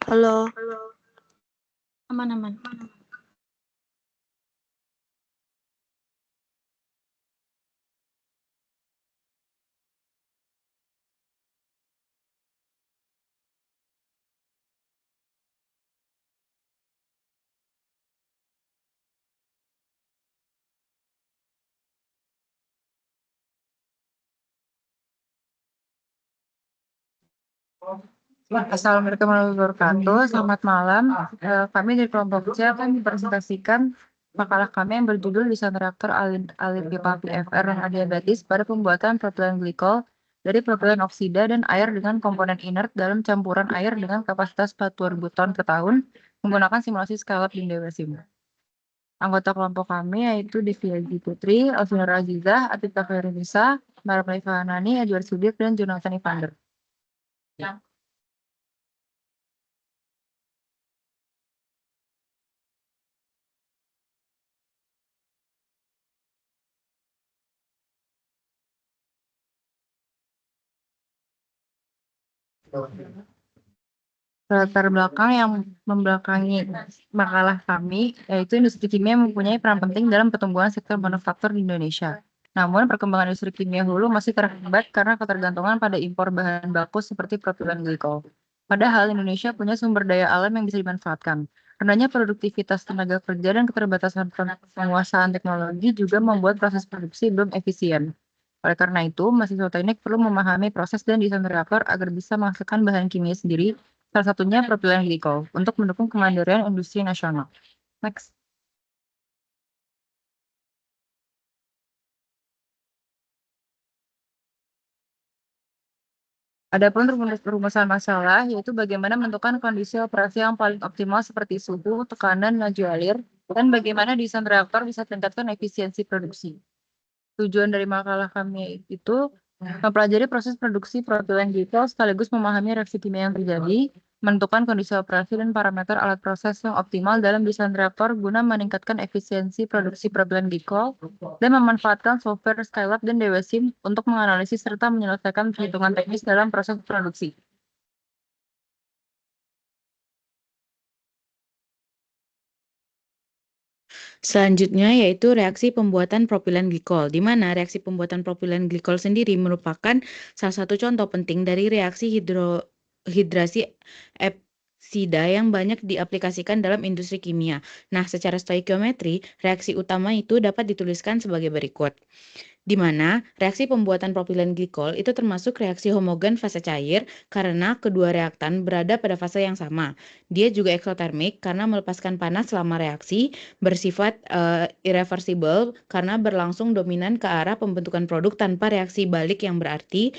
Halo. Aman. Assalamualaikum warahmatullahi wabarakatuh. Selamat malam. Kami dari kelompok C akan mempresentasikan makalah kami yang berjudul Desain Reaktor Alin pipa PFR dan adiabatis pada pembuatan propilen glikol dari propilen oksida dan air dengan komponen inert dalam campuran air dengan kapasitas 40.000 ton per tahun menggunakan simulasi Scalab di Dewasim. Anggota kelompok kami yaitu Devia G. Putri, Alvinur Azizah, Atika Ferinisa, Marmai Fahanani, Edward Sudir, dan Jonathan Evander. Latar belakang yang membelakangi makalah kami, yaitu industri kimia mempunyai peran penting dalam pertumbuhan sektor manufaktur di Indonesia. Namun, perkembangan industri kimia hulu masih terhambat karena ketergantungan pada impor bahan baku seperti propilen glikol. Padahal Indonesia punya sumber daya alam yang bisa dimanfaatkan. Rendahnya produktivitas tenaga kerja dan keterbatasan penguasaan teknologi juga membuat proses produksi belum efisien. Oleh karena itu, mahasiswa teknik perlu memahami proses dan desain reaktor agar bisa menghasilkan bahan kimia sendiri, salah satunya propilen glikol, untuk mendukung kemandirian industri nasional. Next. Adapun rumusan masalah, yaitu bagaimana menentukan kondisi operasi yang paling optimal seperti suhu, tekanan, laju alir, dan bagaimana desain reaktor bisa tingkatkan efisiensi produksi. Tujuan dari makalah kami itu mempelajari proses produksi propilen glikol sekaligus memahami reaksi kimia yang terjadi, menentukan kondisi operasi dan parameter alat proses yang optimal dalam desain reaktor guna meningkatkan efisiensi produksi propilen glikol, dan memanfaatkan software Scalab dan Dewasim untuk menganalisis serta menyelesaikan perhitungan teknis dalam proses produksi. Selanjutnya yaitu reaksi pembuatan propilen glikol, di mana reaksi pembuatan propilen glikol sendiri merupakan salah satu contoh penting dari reaksi hidrasi epsida yang banyak diaplikasikan dalam industri kimia. Nah, secara stoikiometri, reaksi utama itu dapat dituliskan sebagai berikut. Di mana reaksi pembuatan propilen glikol itu termasuk reaksi homogen fase cair karena kedua reaktan berada pada fase yang sama. Dia juga eksotermik karena melepaskan panas selama reaksi, bersifat irreversible karena berlangsung dominan ke arah pembentukan produk tanpa reaksi balik yang berarti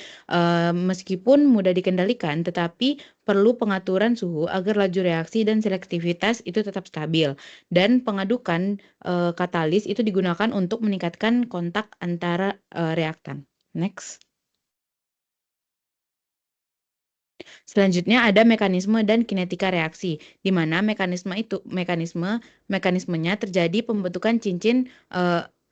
meskipun mudah dikendalikan tetapi perlu pengaturan suhu agar laju reaksi dan selektivitas itu tetap stabil. Dan pengadukan katalis itu digunakan untuk meningkatkan kontak antara reaktan. Next. Selanjutnya ada mekanisme dan kinetika reaksi, di mana mekanismenya terjadi pembentukan cincin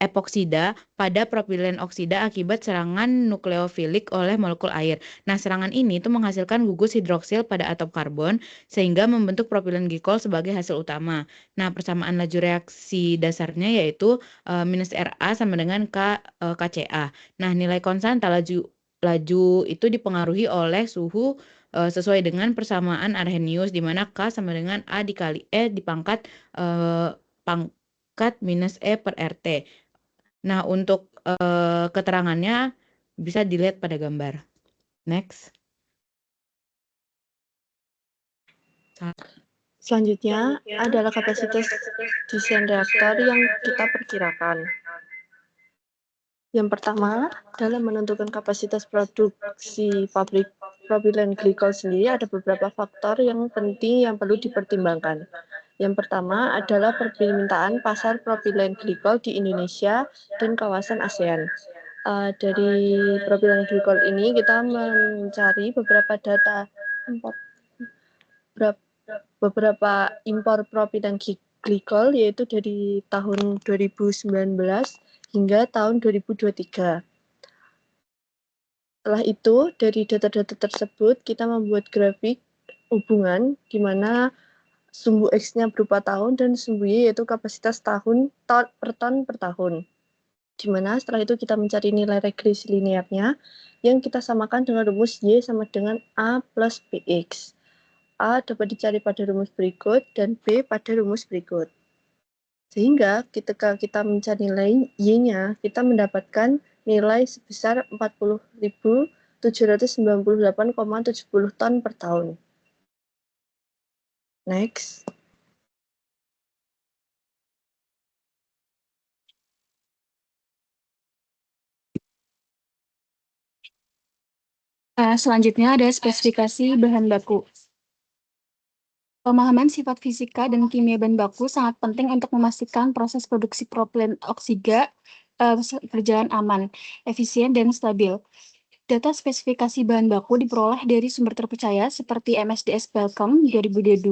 epoksida pada propilen oksida akibat serangan nukleofilik oleh molekul air. Nah, serangan ini tuh menghasilkan gugus hidroksil pada atom karbon sehingga membentuk propilen glikol sebagai hasil utama. Nah, persamaan laju reaksi dasarnya yaitu minus Ra sama dengan KCa. Nah, nilai konstanta laju itu dipengaruhi oleh suhu sesuai dengan persamaan Arrhenius di mana K sama dengan A dikali E dipangkat pangkat minus E per RT. Nah, untuk keterangannya bisa dilihat pada gambar. Next. Selanjutnya adalah kapasitas desain reaktor yang kita perkirakan. Yang pertama, dalam menentukan kapasitas produksi pabrik propilen glikol sendiri ada beberapa faktor yang penting yang perlu dipertimbangkan. Yang pertama adalah permintaan pasar propilen glikol di Indonesia dan kawasan ASEAN. Dari propilen glikol ini kita mencari beberapa data beberapa impor propilen glikol yaitu dari tahun 2019 hingga tahun 2023. Setelah itu, dari data-data tersebut kita membuat grafik hubungan di mana sumbu X-nya berupa tahun dan sumbu Y yaitu kapasitas per ton per tahun. Di mana setelah itu kita mencari nilai regresi linearnya yang kita samakan dengan rumus Y sama dengan A plus BX. A dapat dicari pada rumus berikut dan B pada rumus berikut. Sehingga ketika kita mencari nilai Y-nya, kita mendapatkan nilai sebesar 40.798,70 ton per tahun. Next. Selanjutnya ada spesifikasi bahan baku. Pemahaman sifat fisika dan kimia bahan baku sangat penting untuk memastikan proses produksi propilen oksida berjalan aman, efisien, dan stabil. Data spesifikasi bahan baku diperoleh dari sumber terpercaya seperti MSDS Belcom 2022,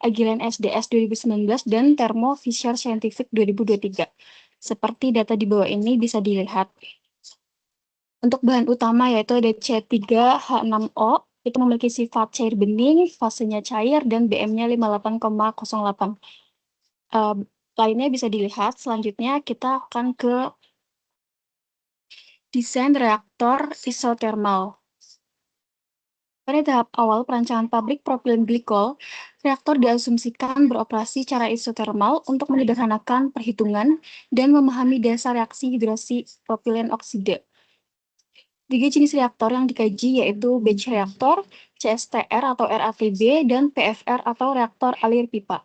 Agilent SDS 2019, dan Thermo Fisher Scientific 2023. Seperti data di bawah ini bisa dilihat. Untuk bahan utama yaitu ada C3H6O, itu memiliki sifat cair bening, fasenya cair, dan BM-nya 58,08. Lainnya bisa dilihat. Selanjutnya kita akan ke desain reaktor isotermal. Pada tahap awal perancangan pabrik propilen glikol, reaktor diasumsikan beroperasi secara isotermal untuk menyederhanakan perhitungan dan memahami dasar reaksi hidrasi propilen oksida. 3 jenis reaktor yang dikaji yaitu batch reaktor, CSTR atau RATB, dan PFR atau reaktor alir pipa.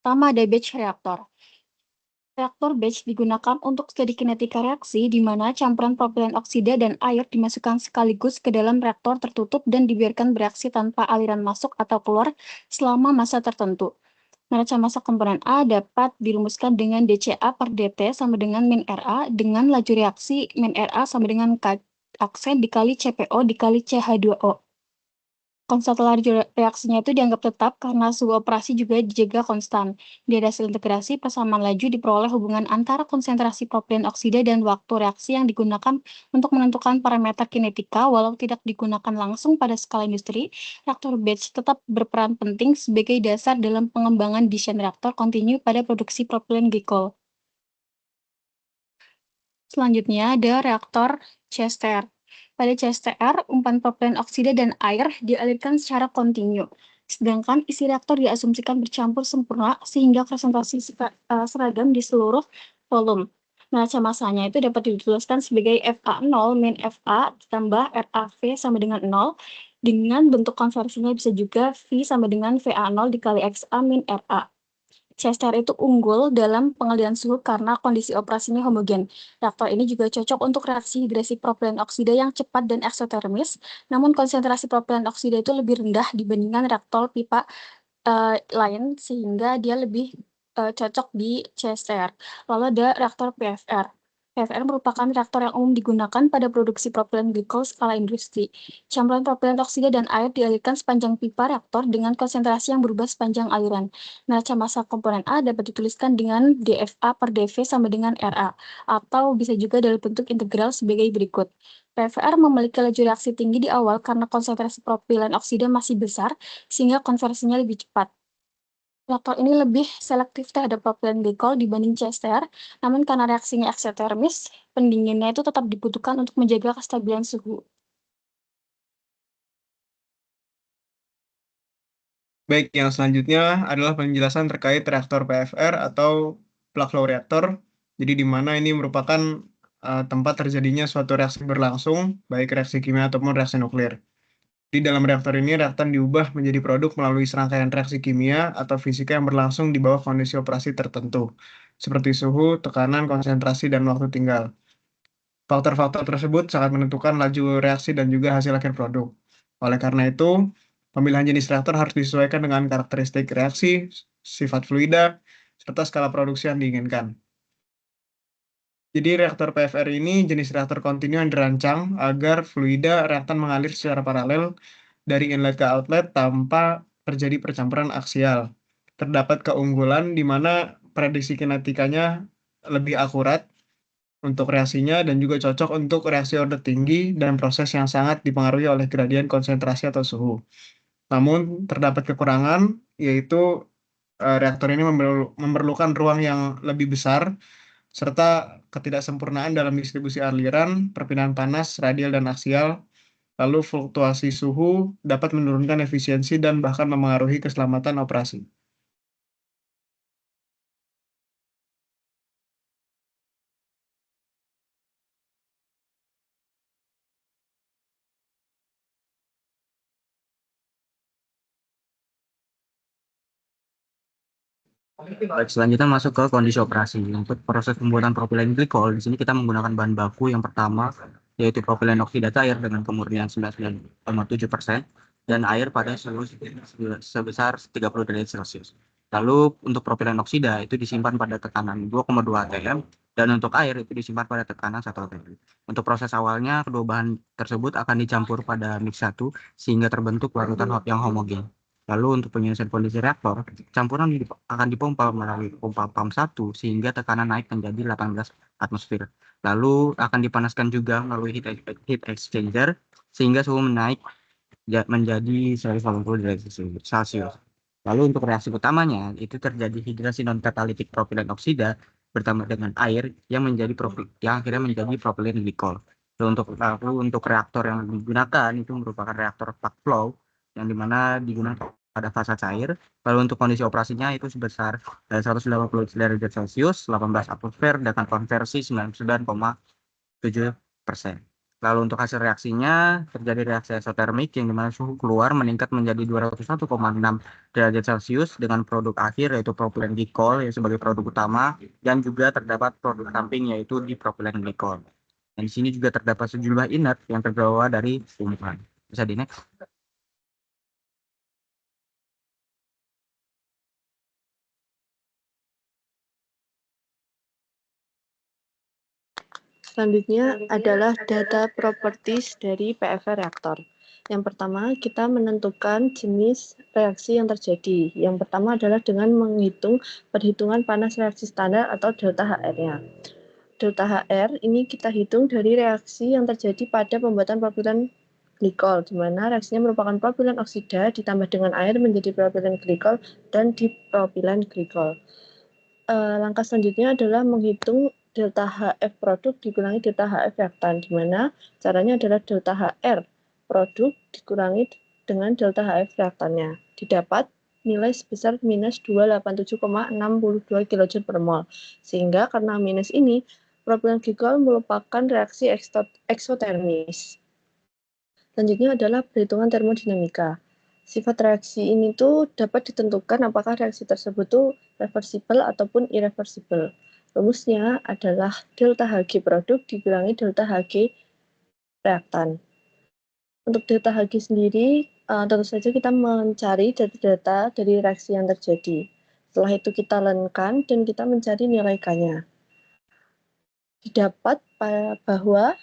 Pertama ada batch reaktor. Reaktor batch digunakan untuk studi kinetika reaksi di mana campuran propilen oksida dan air dimasukkan sekaligus ke dalam reaktor tertutup dan dibiarkan bereaksi tanpa aliran masuk atau keluar selama masa tertentu. Neraca massa komponen A dapat dirumuskan dengan dCA per dt sama dengan min RA dengan laju reaksi min RA sama dengan K aksen dikali CPO dikali CH2O. Konstan laju reaksinya itu dianggap tetap karena suhu operasi juga dijaga konstan. Di hasil integrasi, persamaan laju diperoleh hubungan antara konsentrasi propilen oksida dan waktu reaksi yang digunakan untuk menentukan parameter kinetika. Walau tidak digunakan langsung pada skala industri, reaktor batch tetap berperan penting sebagai dasar dalam pengembangan desain reaktor kontinu pada produksi propilen glikol. Selanjutnya ada reaktor CSTR. Pada CSTR, umpan propilen oksida dan air dialirkan secara kontinu. Sedangkan isi reaktor diasumsikan bercampur sempurna sehingga konsentrasi seragam di seluruh volume. Neraca massanya itu dapat dituliskan sebagai FA0 min FA ditambah RAV sama dengan 0. Dengan bentuk konversinya bisa juga V sama dengan VA0 dikali XA min RA. CSTR itu unggul dalam pengalihan suhu karena kondisi operasinya homogen. Reaktor ini juga cocok untuk reaksi hidrasi propilen oksida yang cepat dan eksotermis, namun konsentrasi propilen oksida itu lebih rendah dibandingkan reaktor pipa lain, sehingga dia lebih cocok di CSTR. Lalu ada reaktor PFR. PFR merupakan reaktor yang umum digunakan pada produksi propilen glikol skala industri. Campuran propilen oksida dan air dialirkan sepanjang pipa reaktor dengan konsentrasi yang berubah sepanjang aliran. Neraca massa komponen A dapat dituliskan dengan DFA per DV sama dengan RA, atau bisa juga dalam bentuk integral sebagai berikut. PFR memiliki laju reaksi tinggi di awal karena konsentrasi propilen oksida masih besar, sehingga konversinya lebih cepat. Reaktor ini lebih selektif terhadap propilen glikol dibanding CSTR, namun karena reaksinya eksotermis, pendinginnya itu tetap dibutuhkan untuk menjaga kestabilan suhu. Baik, yang selanjutnya adalah penjelasan terkait reaktor PFR atau plug flow reactor. Jadi di mana ini merupakan tempat terjadinya suatu reaksi berlangsung, baik reaksi kimia ataupun reaksi nuklir. Di dalam reaktor ini, reaktan diubah menjadi produk melalui serangkaian reaksi kimia atau fisika yang berlangsung di bawah kondisi operasi tertentu, seperti suhu, tekanan, konsentrasi, dan waktu tinggal. Faktor-faktor tersebut sangat menentukan laju reaksi dan juga hasil akhir produk. Oleh karena itu, pemilihan jenis reaktor harus disesuaikan dengan karakteristik reaksi, sifat fluida, serta skala produksi yang diinginkan. Jadi reaktor PFR ini jenis reaktor kontinu yang dirancang agar fluida reaktan mengalir secara paralel dari inlet ke outlet tanpa terjadi percampuran aksial. Terdapat keunggulan di mana prediksi kinetikanya lebih akurat untuk reaksinya dan juga cocok untuk reaksi order tinggi dan proses yang sangat dipengaruhi oleh gradien konsentrasi atau suhu. Namun terdapat kekurangan, yaitu reaktor ini memerlukan ruang yang lebih besar, serta ketidaksempurnaan dalam distribusi aliran, perpindahan panas, radial, dan aksial. Lalu fluktuasi suhu dapat menurunkan efisiensi dan bahkan memengaruhi keselamatan operasi. Baik, selanjutnya masuk ke kondisi operasi. Untuk proses pembuatan propilen glikol, di sini kita menggunakan bahan baku yang pertama, yaitu propilen oksida air dengan kemurnian 99,7% dan air pada suhu sebesar 30 derajat Celcius. Lalu untuk propilen oksida itu disimpan pada tekanan 2,2 atm dan untuk air itu disimpan pada tekanan 1 atm. Untuk proses awalnya, kedua bahan tersebut akan dicampur pada mix 1 sehingga terbentuk larutan yang homogen. Lalu untuk penyelesaian kondisi reaktor, campuran akan dipompa melalui pompa pump 1 sehingga tekanan naik menjadi 18 atmosfer. Lalu akan dipanaskan juga melalui heat exchanger sehingga suhu menaik menjadi 180 derajat Celcius. Lalu untuk reaksi utamanya itu terjadi hidrasi non-katalitik propilen oksida bertambah dengan air yang akhirnya menjadi propilen glikol. Lalu untuk reaktor yang digunakan itu merupakan reaktor plug flow yang dimana digunakan pada fase cair. Lalu untuk kondisi operasinya itu sebesar 180 derajat Celcius, 18 atmosfer dengan konversi 99,7%. Lalu untuk hasil reaksinya terjadi reaksi eksotermik yang dimana suhu keluar meningkat menjadi 201,6 derajat Celcius dengan produk akhir yaitu propilen glikol yang sebagai produk utama dan juga terdapat produk samping yaitu dipropilen glikol. Dan di sini juga terdapat sejumlah inert yang terbawa dari umpan. Bisa di next. Selanjutnya adalah data properties dari PFR reaktor. Yang pertama, kita menentukan jenis reaksi yang terjadi. Yang pertama adalah dengan menghitung perhitungan panas reaksi standar atau delta HR-nya. Delta HR ini kita hitung dari reaksi yang terjadi pada pembuatan propilen glikol, di mana reaksinya merupakan propilen oksida ditambah dengan air menjadi propilen glikol dan dipropilen glikol. Langkah selanjutnya adalah menghitung delta HF produk dikurangi delta HF reaktan, di mana caranya adalah delta HR produk dikurangi dengan delta HF reaktannya. Didapat nilai sebesar minus 287,62 kJ per mol. Sehingga karena minus ini, propilen glikol merupakan reaksi eksotermis. Selanjutnya adalah perhitungan termodinamika. Sifat reaksi ini tuh dapat ditentukan apakah reaksi tersebut tuh reversible ataupun irreversible. Rumusnya adalah delta Hg produk dikurangi delta Hg reaktan. Untuk delta Hg sendiri, tentu saja kita mencari data-data dari reaksi yang terjadi. Setelah itu kita lenkan dan kita mencari nilai K-nya. Didapat bahwa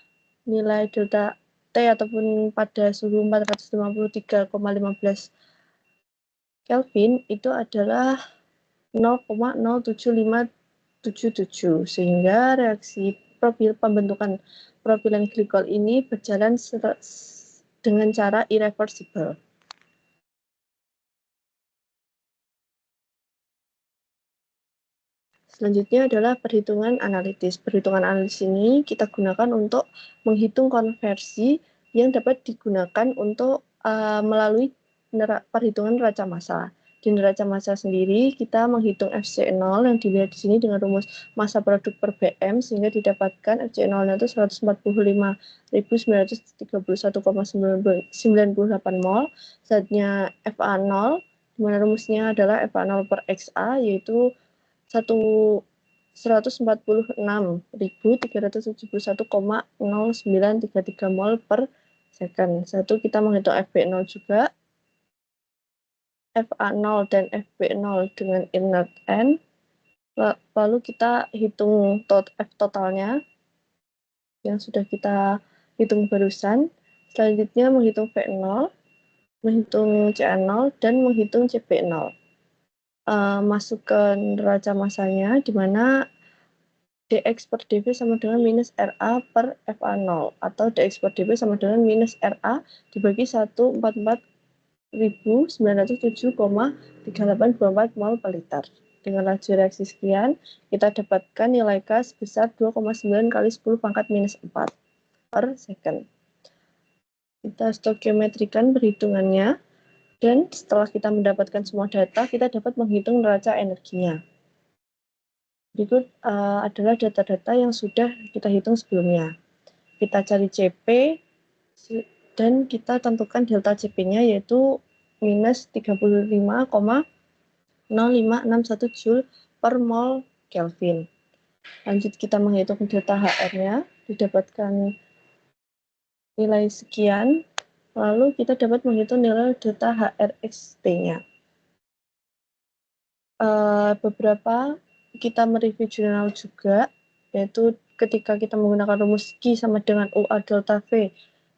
nilai delta T ataupun pada suhu 453,15 Kelvin itu adalah 0,07577 sehingga reaksi pembentukan propilen glikol ini berjalan dengan cara irreversible. Selanjutnya adalah perhitungan analitis. Perhitungan analitis ini kita gunakan untuk menghitung konversi yang dapat digunakan untuk melalui perhitungan neraca massa. Di neraca massa sendiri kita menghitung FC0 yang dilihat di sini dengan rumus massa produk per BM sehingga didapatkan FC0-nya itu 145.931,98 mol. Zatnya FA0 di mana rumusnya adalah FA0 per XA yaitu 146.371,0933 mol per second. Satu kita menghitung FB0 juga, FA0 dan FB0 dengan inert N. Lalu kita hitung F totalnya yang sudah kita hitung barusan. Selanjutnya menghitung V0, menghitung CA0 dan menghitung CB0. Masuk ke neraca massanya di mana dx per dv sama dengan minus RA per FA0 atau dx per dv sama dengan minus RA dibagi 144,5 907,3824 mol per liter. Dengan laju reaksi sekian, kita dapatkan nilai K sebesar 2,9 kali 10 pangkat minus 4 per second. Kita stokiometrikan perhitungannya, dan setelah kita mendapatkan semua data, kita dapat menghitung neraca energinya. Berikut adalah data-data yang sudah kita hitung sebelumnya. Kita cari CP, dan kita tentukan delta CP-nya yaitu minus 35,0561 Joule per mol Kelvin. Lanjut kita menghitung delta HR-nya, didapatkan nilai sekian, lalu kita dapat menghitung nilai delta HRXT-nya. Beberapa kita mereview jurnal juga, yaitu ketika kita menggunakan rumus Q sama dengan UA delta V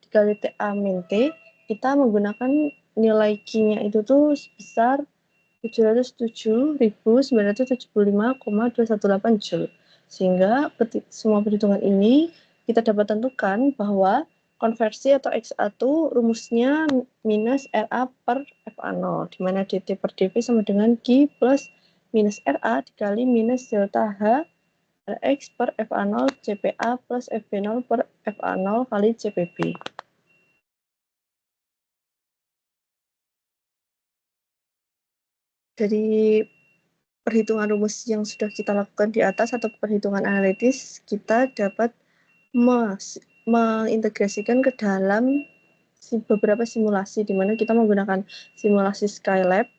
dikali TA min T, kita menggunakan nilai Q-nya itu tuh sebesar 707.975,218 Joule. Sehingga semua perhitungan ini kita dapat tentukan bahwa konversi atau XA itu rumusnya minus RA per FA0, di mana DT per dV sama dengan Q plus minus RA dikali minus delta H Rx per FA0 CPA plus FB0 per FA0 kali CPB. Dari perhitungan rumus yang sudah kita lakukan di atas atau perhitungan analitis, kita dapat mengintegrasikan ke dalam beberapa simulasi, di mana kita menggunakan simulasi Skylab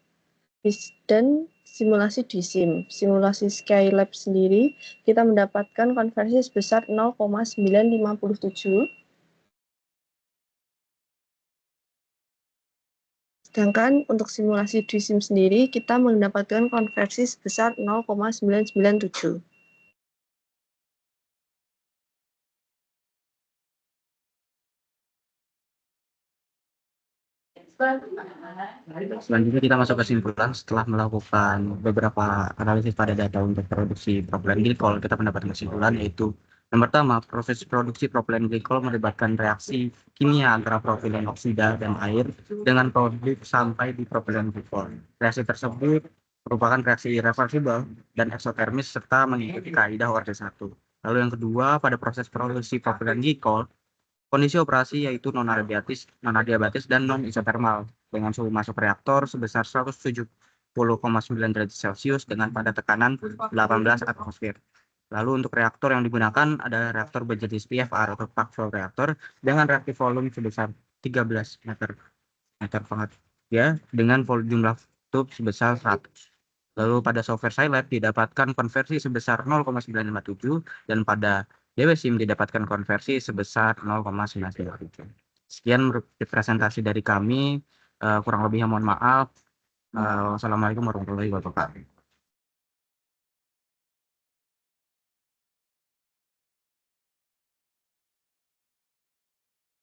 dan simulasi DSIM. Simulasi Skylab sendiri, kita mendapatkan konversi sebesar 0,957. Sedangkan untuk simulasi DSIM sendiri, kita mendapatkan konversi sebesar 0,997. Selanjutnya kita masuk ke kesimpulan. Setelah melakukan beberapa analisis pada data untuk produksi propilen glikol, kita mendapatkan kesimpulan yaitu yang pertama, proses produksi propilen glikol melibatkan reaksi kimia antara propilen oksida dan air dengan produk sampai di propilen glikol. Reaksi tersebut merupakan reaksi irreversibel dan eksotermis serta mengikuti kaidah ORD1. Lalu yang kedua, pada proses produksi propilen glikol, kondisi operasi yaitu non-adiabatis dan non-isotermal dengan suhu masuk reaktor sebesar 170,9 derajat Celcius dengan pada tekanan 18 atmosfer. Lalu untuk reaktor yang digunakan ada reaktor berjenis PFR atau plug flow reaktor dengan reaktif volume sebesar 13 meter pengaturan ya dengan jumlah tube sebesar 100. Lalu pada software Scilab didapatkan konversi sebesar 0,957 dan pada DWSIM didapatkan konversi sebesar 0,937. Sekian presentasi dari kami, kurang lebihnya mohon maaf. Wassalamualaikum warahmatullahi wabarakatuh.